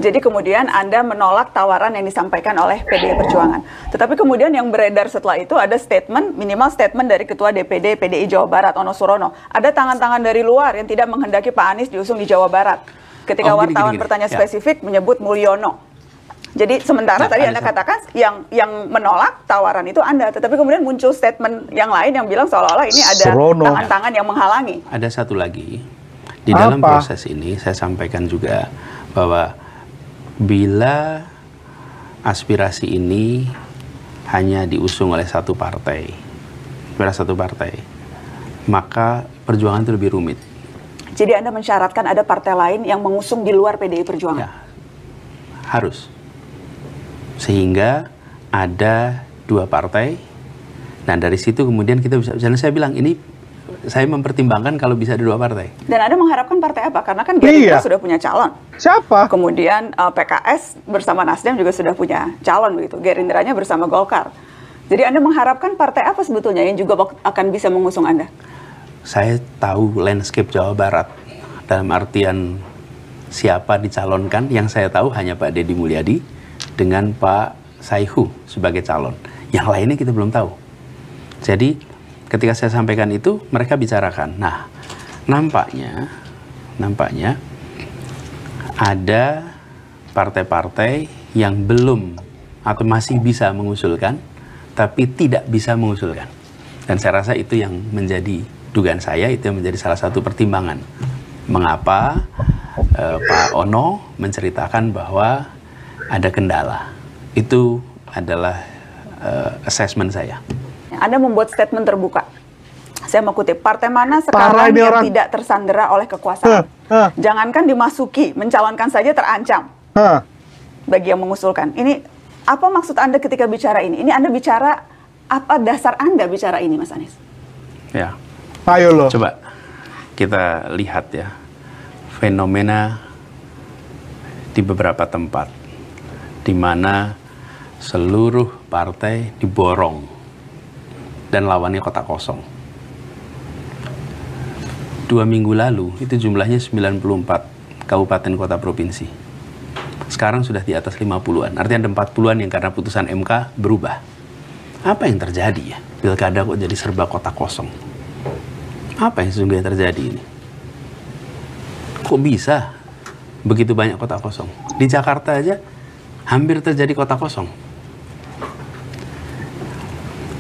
Jadi kemudian Anda menolak tawaran yang disampaikan oleh PDI Perjuangan. Tetapi kemudian yang beredar setelah itu ada statement, minimal statement dari Ketua DPD PDI Jawa Barat, Ono Surono. Ada tangan-tangan dari luar yang tidak menghendaki Pak Anies diusung di Jawa Barat. Ketika wartawan bertanya spesifik menyebut Mulyono. Jadi sementara tadi Anda katakan yang menolak tawaran itu Anda, tetapi kemudian muncul statement yang lain yang bilang seolah-olah ini ada tangan-tangan yang menghalangi. Ada satu lagi, di dalam proses ini saya sampaikan juga bahwa bila aspirasi ini hanya diusung oleh satu partai, maka perjuangan itu lebih rumit. Jadi Anda mensyaratkan ada partai lain yang mengusung di luar PDI Perjuangan? Ya, harus. Sehingga ada dua partai, nah dari situ kemudian kita bisa, misalnya saya bilang ini saya mempertimbangkan kalau bisa ada dua partai. Dan Anda mengharapkan partai apa? Karena kan Gerindra sudah punya calon. Siapa? Kemudian PKS bersama Nasdem juga sudah punya calon begitu. Gerindranya bersama Golkar. Jadi Anda mengharapkan partai apa sebetulnya yang juga akan bisa mengusung Anda? Saya tahu landscape Jawa Barat dalam artian siapa dicalonkan. Yang saya tahu hanya Pak Deddy Mulyadi dengan Pak Saihu sebagai calon. Yang lainnya kita belum tahu. Jadi ketika saya sampaikan itu, mereka bicarakan. Nah, nampaknya ada partai-partai yang belum atau masih bisa mengusulkan, tapi tidak bisa mengusulkan. Dan saya rasa itu yang menjadi dugaan saya, itu yang menjadi salah satu pertimbangan. Mengapa Pak Ono menceritakan bahwa ada kendala. Itu adalah assessment saya. Anda membuat statement terbuka. Saya mau kutip, partai mana sekarang yang tidak tersandera oleh kekuasaan? Jangankan dimasuki, mencalonkan saja terancam. Bagi yang mengusulkan. Ini apa maksud Anda ketika bicara ini? Ini Anda bicara, apa dasar Anda bicara ini, Mas Anies? Ya. Ayo loh. Coba kita lihat ya, fenomena di beberapa tempat di mana seluruh partai diborong dan lawannya kotak kosong. 2 minggu lalu itu jumlahnya 94 kabupaten kota provinsi. Sekarang sudah di atas 50-an. Artinya ada 40-an yang karena putusan MK berubah. Apa yang terjadi ya? Pilkada kok jadi serba kotak kosong. Apa yang sesungguhnya terjadi ini? Kok bisa begitu banyak kotak kosong? Di Jakarta aja hampir terjadi kotak kosong.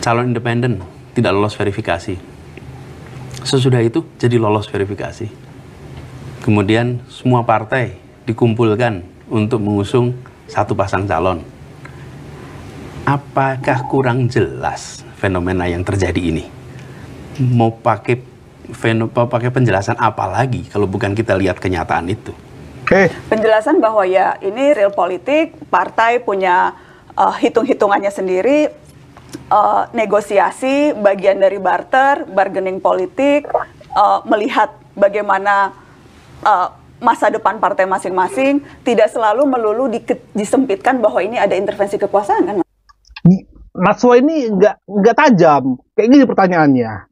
Calon independen tidak lolos verifikasi. Sesudah itu jadi lolos verifikasi. Kemudian semua partai dikumpulkan untuk mengusung satu pasang calon. Apakah kurang jelas fenomena yang terjadi ini? Mau pakai penjelasan apa lagi kalau bukan kita lihat kenyataan itu? Penjelasan bahwa ya ini real politik, partai punya hitung-hitungannya sendiri, negosiasi, bagian dari barter, bargaining politik, melihat bagaimana masa depan partai masing-masing, tidak selalu melulu disempitkan bahwa ini ada intervensi kekuasaan kan? Naswa ini nggak tajam, kayak gini pertanyaannya.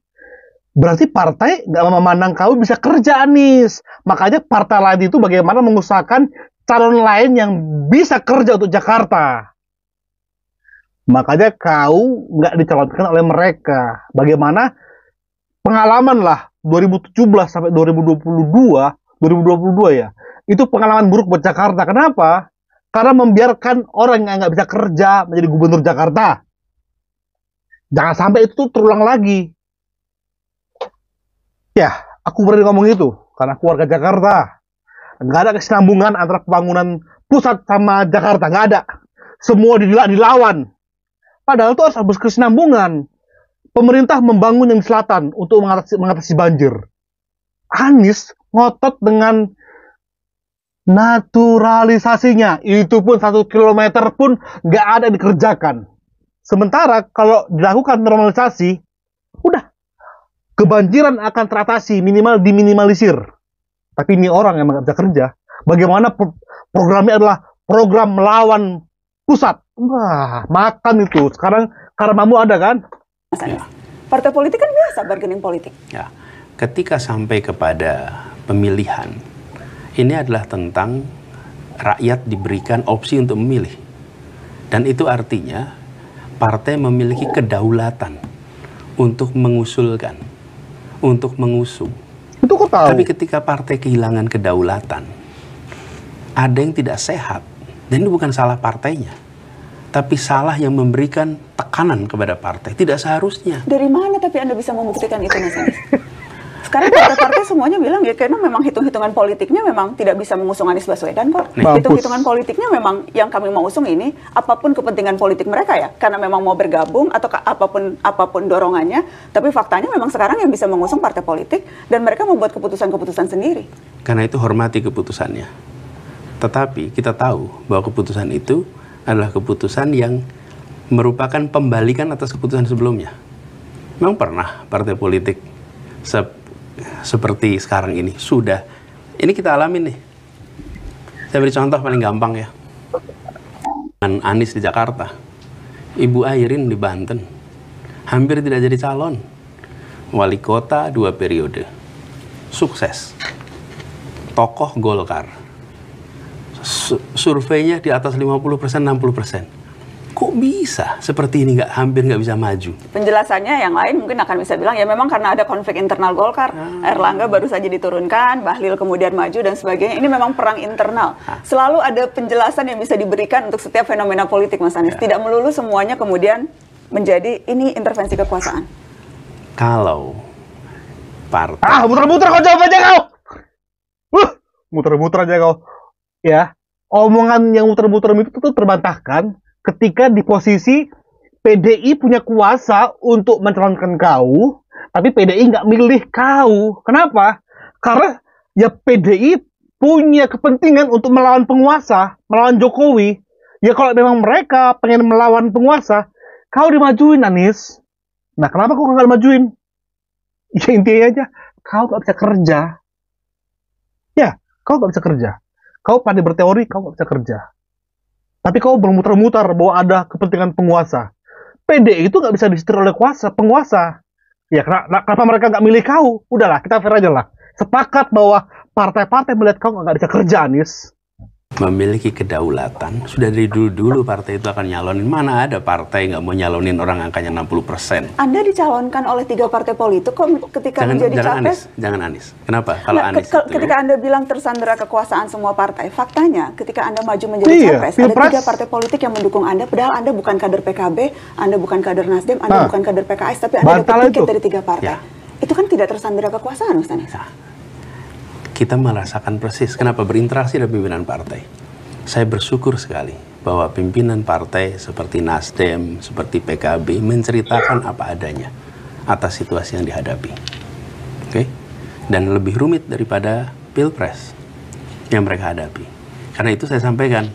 Berarti partai nggak memandang kau bisa kerja, Anies. Makanya partai lain itu bagaimana mengusahakan calon lain yang bisa kerja untuk Jakarta. Makanya kau nggak dicalonkan oleh mereka. Bagaimana pengalaman lah 2017 sampai 2022 ya. Itu pengalaman buruk buat Jakarta. Kenapa? Karena membiarkan orang yang nggak bisa kerja menjadi gubernur Jakarta. Jangan sampai itu tuh terulang lagi. Ya, aku berani ngomong itu karena aku warga Jakarta. Nggak ada kesinambungan antara pembangunan pusat sama Jakarta, nggak ada. Semua dilawan. Padahal itu harus berkesinambungan. Pemerintah membangun yang di selatan untuk mengatasi banjir. Anies ngotot dengan naturalisasinya. Itu pun 1 kilometer pun nggak ada yang dikerjakan. Sementara kalau dilakukan normalisasi, udah. Kebanjiran akan teratasi, minimal diminimalisir. Tapi ini orang yang nggak bisa kerja. Bagaimana programnya adalah program melawan pusat. Wah, makan itu. Sekarang karmamu ada kan? Ya. Partai politik kan biasa bargaining politik. Ya, ketika sampai kepada pemilihan, ini adalah tentang rakyat diberikan opsi untuk memilih. Dan itu artinya partai memiliki kedaulatan untuk mengusulkan, untuk mengusung. Itu kok tahu? Tapi ketika partai kehilangan kedaulatan, ada yang tidak sehat. Dan ini bukan salah partainya, tapi salah yang memberikan tekanan kepada partai. Tidak seharusnya. Dari mana tapi Anda bisa membuktikan itu, Mas Anies? Sekarang partai-partai semuanya bilang ya karena memang hitung-hitungan politiknya memang tidak bisa mengusung Anies Baswedan kok. Hitung-hitungan politiknya memang yang kami mau usung ini apapun kepentingan politik mereka ya, karena memang mau bergabung atau apapun dorongannya, tapi faktanya memang sekarang yang bisa mengusung partai politik dan mereka membuat keputusan-keputusan sendiri. Karena itu hormati keputusannya. Tetapi kita tahu bahwa keputusan itu adalah keputusan yang merupakan pembalikan atas keputusan sebelumnya. Memang pernah partai politik seperti sekarang ini sudah, ini kita alamin nih. Saya beri contoh paling gampang ya. Anies di Jakarta, Ibu Airin di Banten, hampir tidak jadi calon. Wali kota 2 periode, sukses. Tokoh Golkar, surveinya di atas 50%, 60%. Kok bisa seperti ini hampir nggak bisa maju? Penjelasannya yang lain mungkin akan bisa bilang ya memang karena ada konflik internal Golkar. Erlangga baru saja diturunkan, Bahlil kemudian maju dan sebagainya. Ini memang perang internal. Selalu ada penjelasan yang bisa diberikan untuk setiap fenomena politik, Mas Anies. Tidak melulu semuanya kemudian menjadi ini intervensi kekuasaan. Kalau partai... muter-muter kau jawab aja kau! Muter-muter aja kau. Ya, omongan yang muter-muter itu tuh terbantahkan ketika di posisi PDI punya kuasa untuk mencalonkan kau, tapi PDI nggak milih kau. Kenapa? Karena ya PDI punya kepentingan untuk melawan penguasa, melawan Jokowi. Ya kalau memang mereka pengen melawan penguasa, kau dimajuin, Anies. Nah, kenapa kau nggak majuin? Ya intinya aja, kau nggak bisa kerja. Ya, kau nggak bisa kerja. Kau pandai berteori, kau nggak bisa kerja. Tapi kau bermuter-muter bahwa ada kepentingan penguasa. PDI itu nggak bisa disetir oleh penguasa. Ya, kenapa mereka nggak milih kau? Udahlah, kita fair aja lah. Sepakat bahwa partai-partai melihat kau nggak bisa kerja, Anies. Memiliki kedaulatan. Sudah dari dulu-dulu partai itu akan nyalonin. Mana ada partai nggak mau nyalonin orang angkanya 60%? Anda dicalonkan oleh 3 partai politik kok ketika menjadi capres? Jangan Anies. Kenapa? Kalau Anies ketika Anda bilang tersandera kekuasaan semua partai, faktanya ketika Anda maju menjadi capres, ada 3 partai politik yang mendukung Anda, padahal Anda bukan kader PKB, Anda bukan kader Nasdem, Anda bukan kader PKS, tapi Anda dapat tiket dari 3 partai. Ya. Itu kan tidak tersandera kekuasaan, Mas Anies. Kita merasakan persis kenapa berinteraksi dengan pimpinan partai. Saya bersyukur sekali bahwa pimpinan partai seperti Nasdem, seperti PKB menceritakan apa adanya atas situasi yang dihadapi. Oke? Dan lebih rumit daripada Pilpres yang mereka hadapi. Karena itu saya sampaikan,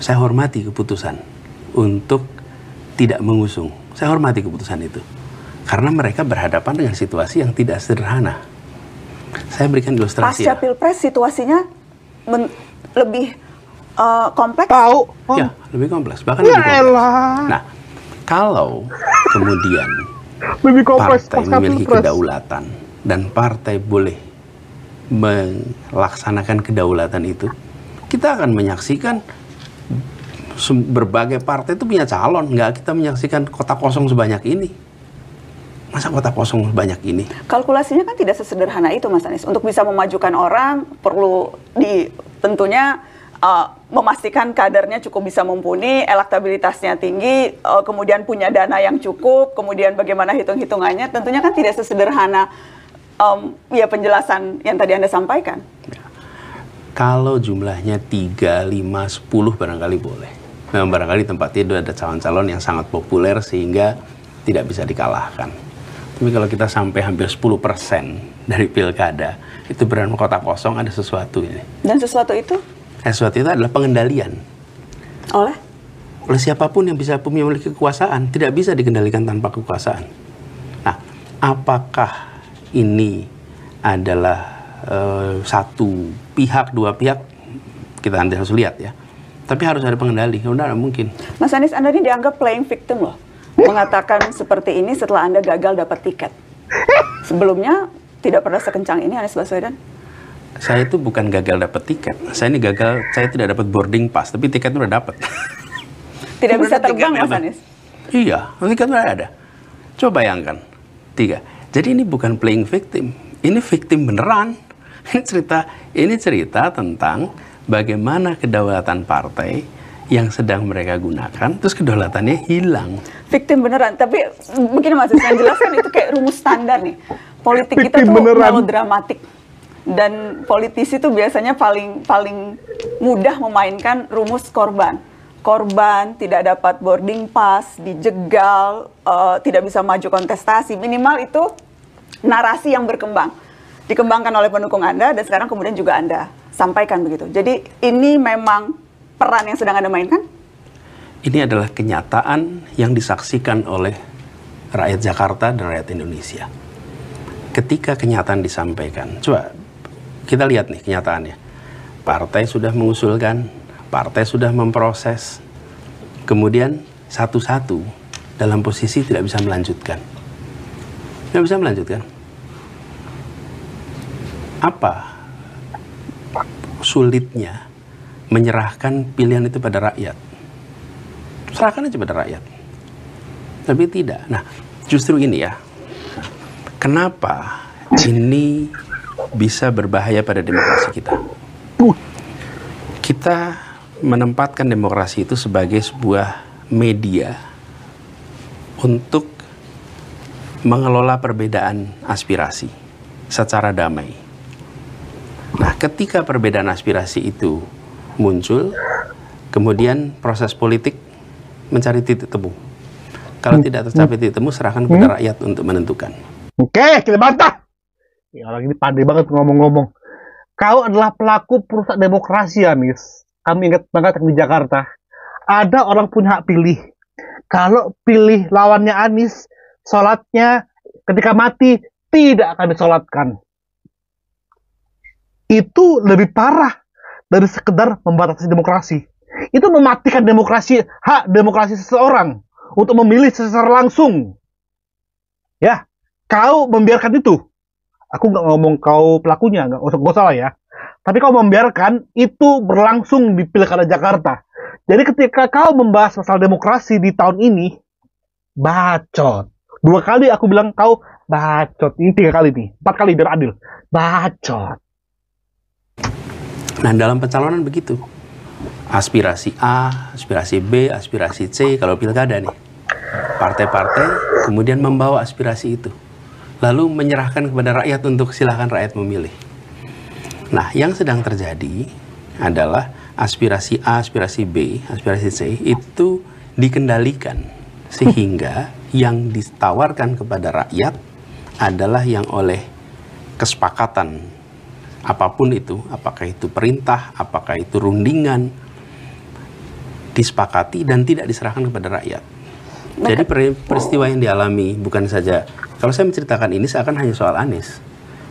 saya hormati keputusan untuk tidak mengusung. Saya hormati keputusan itu. Karena mereka berhadapan dengan situasi yang tidak sederhana. Saya berikan ilustrasi. Pasca Pilpres situasinya lebih kompleks? Tahu. Ya, lebih kompleks. Bahkan lebih kompleks. Nah, kalau kemudian partai memiliki kedaulatan dan partai boleh melaksanakan kedaulatan itu, kita akan menyaksikan berbagai partai itu punya calon. Nggak kita menyaksikan kota kosong sebanyak ini. Masa kota kosong banyak ini? Kalkulasinya kan tidak sesederhana itu, Mas Anies. Untuk bisa memajukan orang, perlu tentunya memastikan kadernya cukup bisa mumpuni, elektabilitasnya tinggi, kemudian punya dana yang cukup, kemudian bagaimana hitung-hitungannya, tentunya kan tidak sesederhana ya penjelasan yang tadi Anda sampaikan. Ya. Kalau jumlahnya 3, 5, 10 barangkali boleh. Memang barangkali tempat itu ada calon-calon yang sangat populer sehingga tidak bisa dikalahkan. Tapi kalau kita sampai hampir 10% dari pilkada, itu berarti kota kosong ada sesuatu ini. Dan sesuatu itu? Sesuatu itu adalah pengendalian. Oleh siapapun yang bisa memiliki kekuasaan, tidak bisa dikendalikan tanpa kekuasaan. Nah, apakah ini adalah satu pihak, 2 pihak? Kita nanti harus lihat ya. Tapi harus ada pengendali, udah mungkin. Mas Anies, Anda ini dianggap playing victim loh. Mengatakan seperti ini setelah Anda gagal dapat tiket. Sebelumnya tidak pernah sekencang ini Anies Baswedan. saya itu bukan gagal dapat tiket. Saya ini gagal, saya tidak dapat boarding pass, tapi tiketnya udah dapat. Tidak bisa Berarti terbang, tiketnya Mas ada. Anies? Iya, tiketnya udah ada. Coba bayangkan. 3. Jadi ini bukan playing victim. Ini victim beneran. Ini cerita tentang bagaimana kedaulatan partai yang sedang mereka gunakan, terus kedaulatannya hilang. Victim beneran, tapi begini Mas, yang jelaskan itu kayak rumus standar nih. Politik kita Victim tuh beneran. melodramatik. Dan politisi tuh biasanya paling mudah memainkan rumus korban. Korban tidak dapat boarding pass, dijegal, tidak bisa maju kontestasi. Minimal itu narasi yang berkembang. Dikembangkan oleh pendukung Anda dan sekarang kemudian juga Anda sampaikan begitu. Jadi ini memang peran yang sedang Anda mainkan? Ini adalah kenyataan yang disaksikan oleh rakyat Jakarta dan rakyat Indonesia. Ketika kenyataan disampaikan, coba kita lihat nih kenyataannya. Partai sudah mengusulkan, partai sudah memproses, kemudian satu-satu dalam posisi tidak bisa melanjutkan. Tidak bisa melanjutkan. Apa sulitnya menyerahkan pilihan itu pada rakyat? Serahkan aja pada rakyat. Tapi tidak. Nah, justru ini ya. Kenapa ini bisa berbahaya pada demokrasi kita? Kita menempatkan demokrasi itu sebagai sebuah media untuk mengelola perbedaan aspirasi secara damai. Nah, ketika perbedaan aspirasi itu muncul, kemudian proses politik mencari titik temu. Kalau tidak tercapai titik temu, serahkan kepada rakyat untuk menentukan. Oke, kita bantah. Ya, orang ini pandai banget ngomong-ngomong. Kau adalah pelaku perusak demokrasi, Anies. Kami ingat banget di Jakarta. Ada orang punya hak pilih. Kalau pilih lawannya Anies, sholatnya ketika mati tidak akan disolatkan. Itu lebih parah dari sekedar membatasi demokrasi. Itu mematikan demokrasi, hak demokrasi seseorang untuk memilih secara langsung. Ya, kau membiarkan itu. Aku nggak ngomong kau pelakunya, nggak salah ya. Tapi kau membiarkan itu berlangsung di Pilkada Jakarta. Jadi ketika kau membahas masalah demokrasi di tahun ini, bacot. 2 kali aku bilang kau bacot. Ini 3 kali nih, 4 kali biar adil. Bacot. Nah, dalam pencalonan begitu. Aspirasi A, aspirasi B, aspirasi C, kalau pilkada nih. Partai-partai kemudian membawa aspirasi itu. Lalu menyerahkan kepada rakyat untuk silahkan rakyat memilih. Nah, yang sedang terjadi adalah aspirasi A, aspirasi B, aspirasi C itu dikendalikan. Sehingga yang ditawarkan kepada rakyat adalah yang oleh kesepakatan apapun itu, apakah itu perintah, apakah itu rundingan, disepakati dan tidak diserahkan kepada rakyat. Jadi peristiwa yang dialami bukan saja, kalau saya menceritakan ini seakan hanya soal Anies.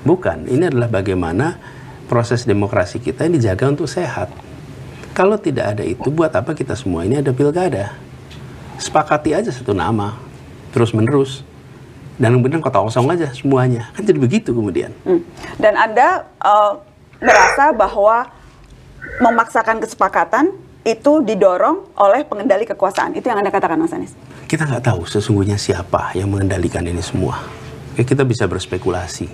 Bukan, ini adalah bagaimana proses demokrasi kita yang dijaga untuk sehat. Kalau tidak ada itu, buat apa kita semua ini ada pilkada? Sepakati aja satu nama, terus menerus. Dan kemudian kota kosong aja semuanya. Kan jadi begitu kemudian. Dan Anda merasa bahwa memaksakan kesepakatan itu didorong oleh pengendali kekuasaan. Itu yang Anda katakan, Mas Anies? Kita nggak tahu sesungguhnya siapa yang mengendalikan ini semua. Kita bisa berspekulasi.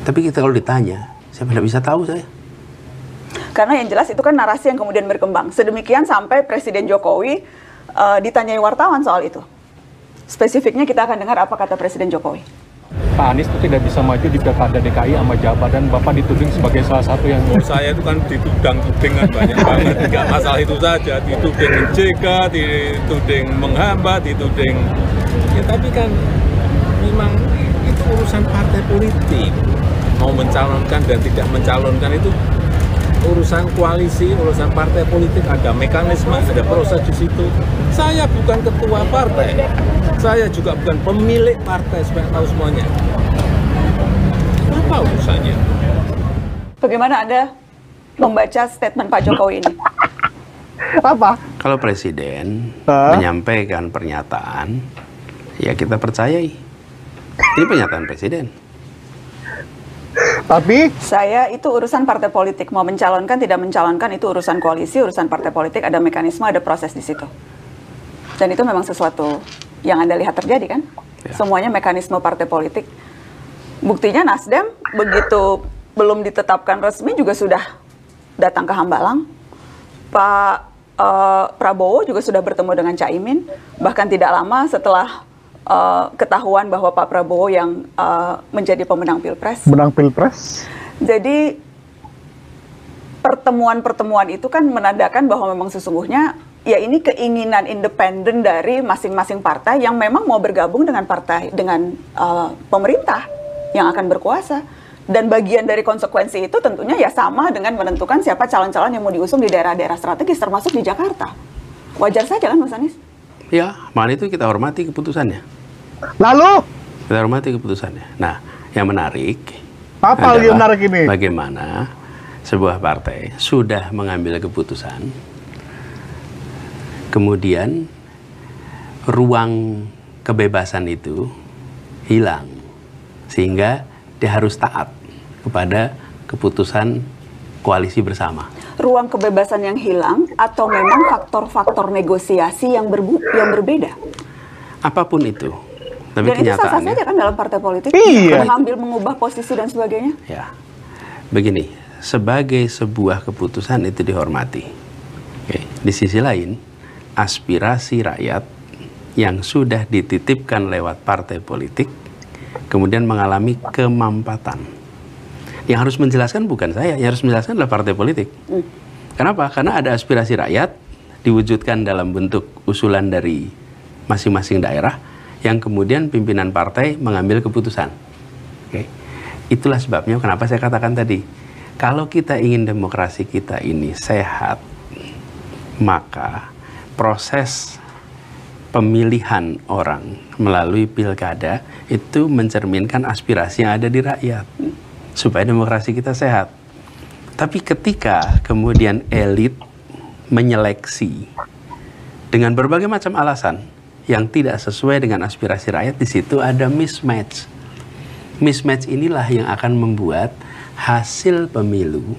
Tapi kita kalau ditanya, saya tidak bisa tahu saya. Karena yang jelas itu kan narasi yang kemudian berkembang. Sedemikian sampai Presiden Jokowi ditanyai wartawan soal itu. Spesifiknya kita akan dengar apa kata Presiden Jokowi. Pak Anies itu tidak bisa maju di Pilkada DKI sama Jabar dan Bapak dituding sebagai salah satu yang... Saya itu kan dituding-tudingan banyak banget, tidak masalah itu saja, dituding mencegah, dituding menghambat, dituding... Ya tapi kan memang itu urusan partai politik. Mau mencalonkan dan tidak mencalonkan itu urusan koalisi, urusan partai politik, ada mekanisme, ada proses di situ. Saya bukan ketua partai, saya juga bukan pemilik partai, supaya tahu semuanya. Apa urusannya? Bagaimana Anda membaca statement Pak Jokowi ini? Apa? Kalau Presiden menyampaikan pernyataan, ya kita percayai. Ini pernyataan Presiden. Tapi Saya itu urusan partai politik, mau mencalonkan tidak mencalonkan itu urusan koalisi, urusan partai politik, ada mekanisme, ada proses di situ. Dan itu memang sesuatu yang Anda lihat terjadi kan? Semuanya mekanisme partai politik. Buktinya Nasdem begitu belum ditetapkan resmi juga sudah datang ke Hambalang. Pak Prabowo juga sudah bertemu dengan Caimin, bahkan tidak lama setelah ketahuan bahwa Pak Prabowo yang menjadi pemenang Pilpres. menang Pilpres. Jadi pertemuan-pertemuan itu kan menandakan bahwa memang sesungguhnya ya ini keinginan independen dari masing-masing partai yang memang mau bergabung dengan pemerintah yang akan berkuasa. Dan bagian dari konsekuensi itu tentunya ya sama dengan menentukan siapa calon-calon yang mau diusung di daerah-daerah strategis termasuk di Jakarta. Wajar saja kan Mas Anies? Ya, makanya itu kita hormati keputusannya. Lalu Kita hormati keputusannya. Nah, yang menarik apa lagi adalah menarik ini? bagaimana sebuah partai sudah mengambil keputusan, kemudian ruang kebebasan itu hilang, sehingga dia harus taat kepada keputusan koalisi bersama. Ruang kebebasan yang hilang atau memang faktor-faktor negosiasi yang berbeda? Apapun itu. Tapi Dan itu sah-sah saja kan dalam partai politik? Iya. Mengambil, mengubah posisi dan sebagainya? Ya, begini, sebagai sebuah keputusan itu dihormati. Oke. Di sisi lain, aspirasi rakyat yang sudah dititipkan lewat partai politik kemudian mengalami kemampatan. Yang harus menjelaskan bukan saya, yang harus menjelaskan adalah partai politik. Kenapa? Karena ada aspirasi rakyat diwujudkan dalam bentuk usulan dari masing-masing daerah yang kemudian pimpinan partai mengambil keputusan. Oke. Itulah sebabnya kenapa saya katakan tadi, kalau kita ingin demokrasi kita ini sehat, maka proses pemilihan orang melalui pilkada itu mencerminkan aspirasi yang ada di rakyat supaya demokrasi kita sehat. Tapi ketika kemudian elit menyeleksi dengan berbagai macam alasan yang tidak sesuai dengan aspirasi rakyat, di situ ada mismatch. Mismatch inilah yang akan membuat hasil pemilu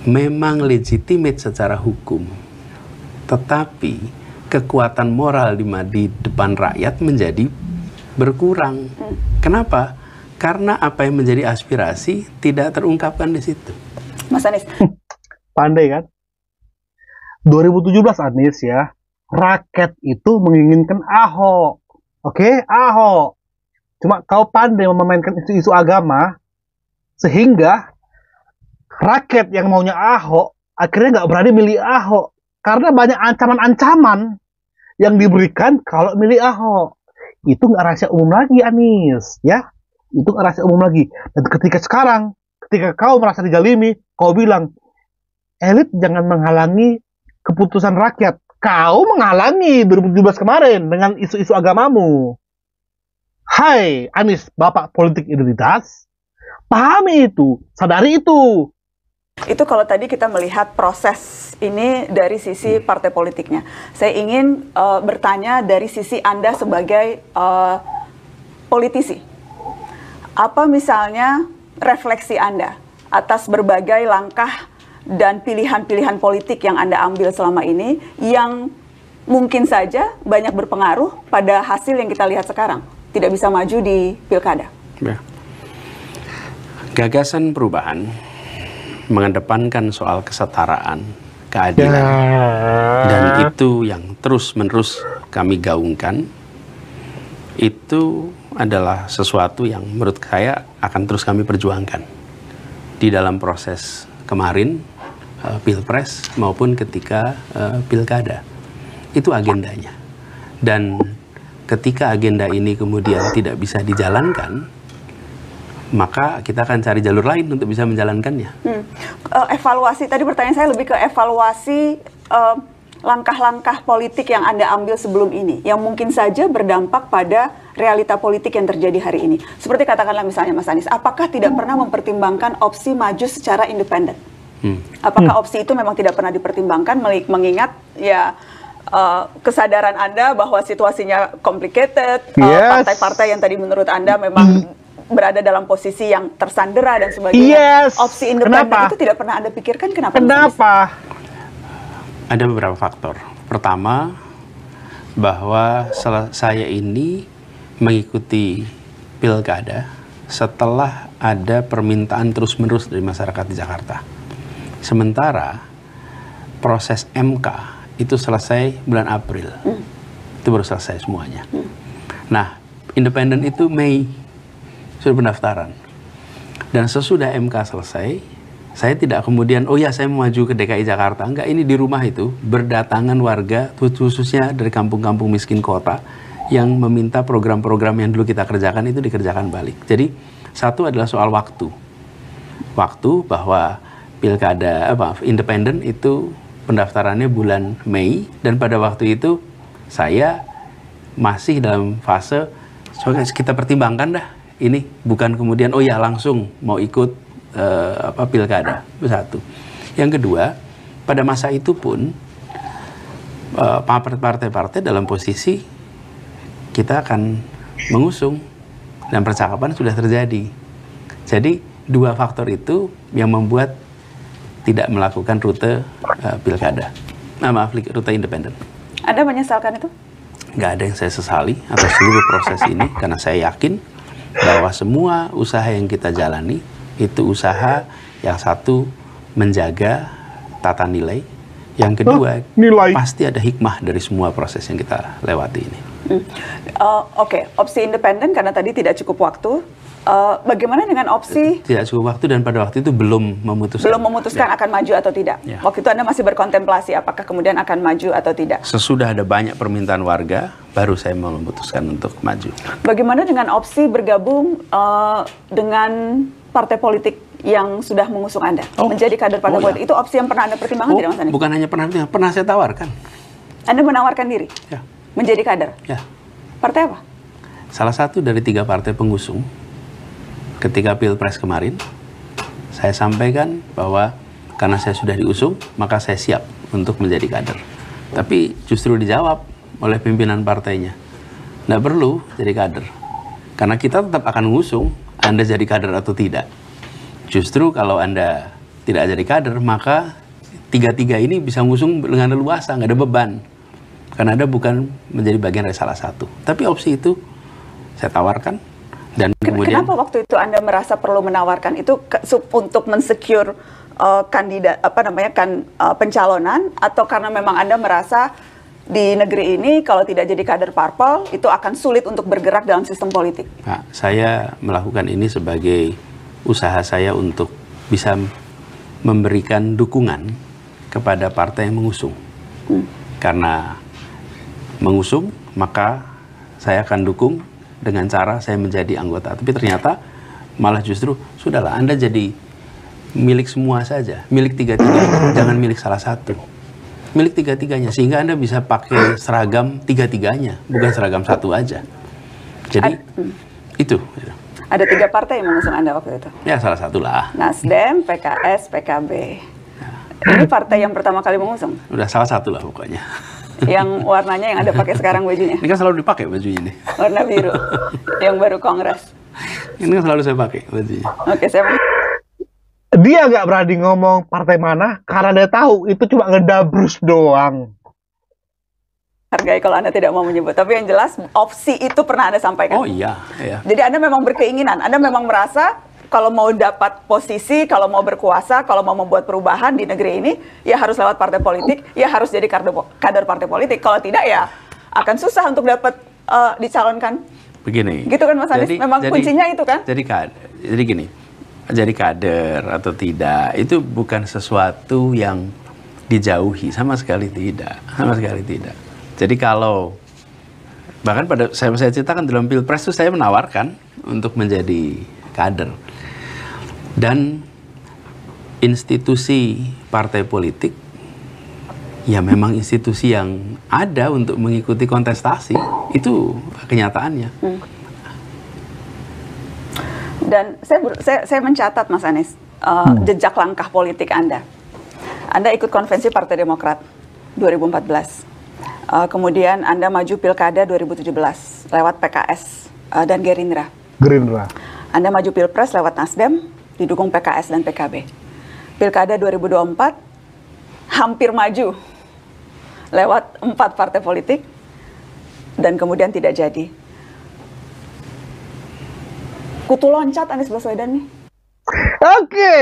memang legitimate secara hukum, tetapi kekuatan moral di depan rakyat menjadi berkurang. Kenapa? Karena apa yang menjadi aspirasi tidak terungkapkan di situ. Mas Anies. Pandai kan? 2017 Anies ya, rakyat itu menginginkan Ahok. Oke, Ahok. Cuma kau pandai memainkan isu-isu agama, sehingga rakyat yang maunya Ahok akhirnya nggak berani milih Ahok. Karena banyak ancaman-ancaman yang diberikan kalau milih Ahok. Itu nggak rahasia umum lagi, Anies. Ya, itu nggak rahasia umum lagi. Dan ketika kau merasa dijalimi, kau bilang, elit jangan menghalangi keputusan rakyat. Kau menghalangi 2017 kemarin dengan isu-isu agamamu. Hai Anies, Bapak politik identitas, pahami itu, sadari itu. Itu kalau tadi kita melihat proses ini dari sisi partai politiknya. Saya ingin bertanya dari sisi Anda sebagai politisi. Apa misalnya refleksi Anda atas berbagai langkah dan pilihan-pilihan politik yang Anda ambil selama ini yang mungkin saja banyak berpengaruh pada hasil yang kita lihat sekarang, tidak bisa maju di pilkada? Ya. Gagasan perubahan mengedepankan soal kesetaraan, keadilan, dan itu yang terus-menerus kami gaungkan. Itu adalah sesuatu yang menurut saya akan terus kami perjuangkan di dalam proses kemarin, Pilpres maupun ketika pilkada. Itu agendanya. Dan ketika agenda ini kemudian tidak bisa dijalankan, maka kita akan cari jalur lain untuk bisa menjalankannya. Evaluasi, tadi pertanyaan saya lebih ke evaluasi langkah-langkah politik yang Anda ambil sebelum ini, yang mungkin saja berdampak pada realita politik yang terjadi hari ini. Seperti katakanlah misalnya Mas Anies, apakah tidak pernah mempertimbangkan opsi maju secara independen? Apakah opsi itu memang tidak pernah dipertimbangkan, mengingat ya kesadaran Anda bahwa situasinya complicated, partai-partai yang tadi menurut Anda memang berada dalam posisi yang tersandera dan sebagainya. Yes. Opsi independen Kenapa? itu tidak pernah Anda pikirkan, kenapa? Kenapa? Ada beberapa faktor. Pertama, bahwa saya ini mengikuti pilkada setelah ada permintaan terus-menerus dari masyarakat di Jakarta. Sementara proses MK itu selesai bulan April. Itu baru selesai semuanya. Nah, independen itu Mei, sudah pendaftaran. Dan sesudah MK selesai, saya tidak kemudian, oh ya saya mau maju ke DKI Jakarta. Enggak, ini di rumah itu berdatangan warga, khususnya dari kampung-kampung miskin kota, yang meminta program-program yang dulu kita kerjakan itu dikerjakan balik. Jadi, satu adalah soal waktu. Waktu bahwa pilkada, independen itu pendaftarannya bulan Mei, dan pada waktu itu saya masih dalam fase, kita pertimbangkan dah, ini bukan kemudian, oh ya langsung mau ikut pilkada. Itu satu. Yang kedua, pada masa itu pun partai-partai dalam posisi kita akan mengusung dan percakapan sudah terjadi. Jadi dua faktor itu yang membuat tidak melakukan rute pilkada. Rute independen. Anda menyesalkan itu? Nggak ada yang saya sesali atas seluruh proses ini, karena saya yakin bahwa semua usaha yang kita jalani itu usaha yang satu menjaga tata nilai, yang kedua nilai. pasti ada hikmah dari semua proses yang kita lewati ini. Oke, opsi independen karena tadi tidak cukup waktu. Bagaimana dengan opsi Tidak cukup waktu, dan pada waktu itu belum memutuskan. akan maju atau tidak? Ya. Waktu itu Anda masih berkontemplasi apakah kemudian akan maju atau tidak? Sesudah ada banyak permintaan warga, baru saya mau memutuskan untuk maju. Bagaimana dengan opsi bergabung dengan partai politik yang sudah mengusung Anda? Menjadi kader partai politik. Itu opsi yang pernah Anda pertimbangkan tidak, Mas Anies? Bukan hanya pernah saya tawarkan. Anda menawarkan diri? Ya. Menjadi kader? Ya. Partai apa? Salah satu dari 3 partai pengusung ketika Pilpres kemarin, saya sampaikan bahwa karena saya sudah diusung, maka saya siap untuk menjadi kader. Tapi justru dijawab oleh pimpinan partainya, nggak perlu jadi kader. Karena kita tetap akan mengusung, Anda jadi kader atau tidak. Justru kalau Anda tidak jadi kader, maka 3-3 ini bisa mengusung dengan leluasa, nggak ada beban. Karena Anda bukan menjadi bagian dari salah satu. Tapi opsi itu saya tawarkan. Dan kemudian, kenapa waktu itu Anda merasa perlu menawarkan itu untuk mensecure kandidat pencalonan, atau karena memang Anda merasa di negeri ini kalau tidak jadi kader parpol itu akan sulit untuk bergerak dalam sistem politik? Pak, saya melakukan ini sebagai usaha saya untuk bisa memberikan dukungan kepada partai yang mengusung. Karena mengusung, maka saya akan dukung dengan cara saya menjadi anggota. Tapi ternyata malah justru, sudahlah Anda jadi milik semua saja. Milik 3-3, jangan milik salah satu. Milik 3-3-nya, sehingga Anda bisa pakai seragam 3-3-nya, bukan seragam satu aja. Jadi, itu. Ada 3 partai yang mengusung Anda waktu itu? Ya, salah satu lah. Nasdem, PKS, PKB. Ini partai yang pertama kali mengusung? Udah salah satu lah pokoknya. Yang warnanya yang Anda pakai sekarang bajunya? Ini kan selalu dipakai bajunya nih. Warna biru, yang baru kongres. Ini kan selalu saya pakai bajunya. Oke, saya Dia nggak berani ngomong partai mana karena dia tahu itu cuma ngedabrus doang. hargai kalau Anda tidak mau menyebut. Tapi yang jelas opsi itu pernah Anda sampaikan. Oh iya, iya. Jadi Anda memang berkeinginan, Anda memang merasa kalau mau dapat posisi, kalau mau berkuasa, kalau mau membuat perubahan di negeri ini, ya harus lewat partai politik, ya harus jadi kader partai politik. Kalau tidak, ya akan susah untuk dapat dicalonkan. Begini. Gitu kan Mas Anies? Memang kuncinya itu kan? Jadi gini, jadi kader atau tidak, itu bukan sesuatu yang dijauhi, sama sekali tidak. Sama sekali tidak. Jadi kalau, bahkan pada saya ceritakan dalam Pilpres itu saya menawarkan untuk menjadi kader. Dan institusi partai politik, ya memang institusi yang ada untuk mengikuti kontestasi, itu kenyataannya. Dan saya mencatat Mas Anies, jejak langkah politik Anda. Anda ikut konvensi Partai Demokrat 2014. Kemudian Anda maju Pilkada 2017 lewat PKS dan Gerindra. Anda maju Pilpres lewat Nasdem, didukung PKS dan PKB. Pilkada 2024, hampir maju lewat 4 partai politik, dan kemudian tidak jadi. Kutu loncat Anies Baswedan nih. Oke,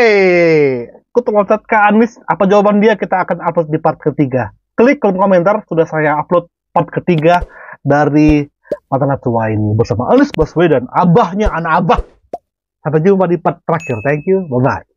kutu loncat ke Anies. Apa jawaban dia? Kita akan upload di part ketiga. Klik kolom komentar, sudah saya upload part ketiga dari Mata Najwa ini bersama Anies Baswedan, abahnya anak abah. Sampai jumpa di part terakhir. Thank you, bye-bye.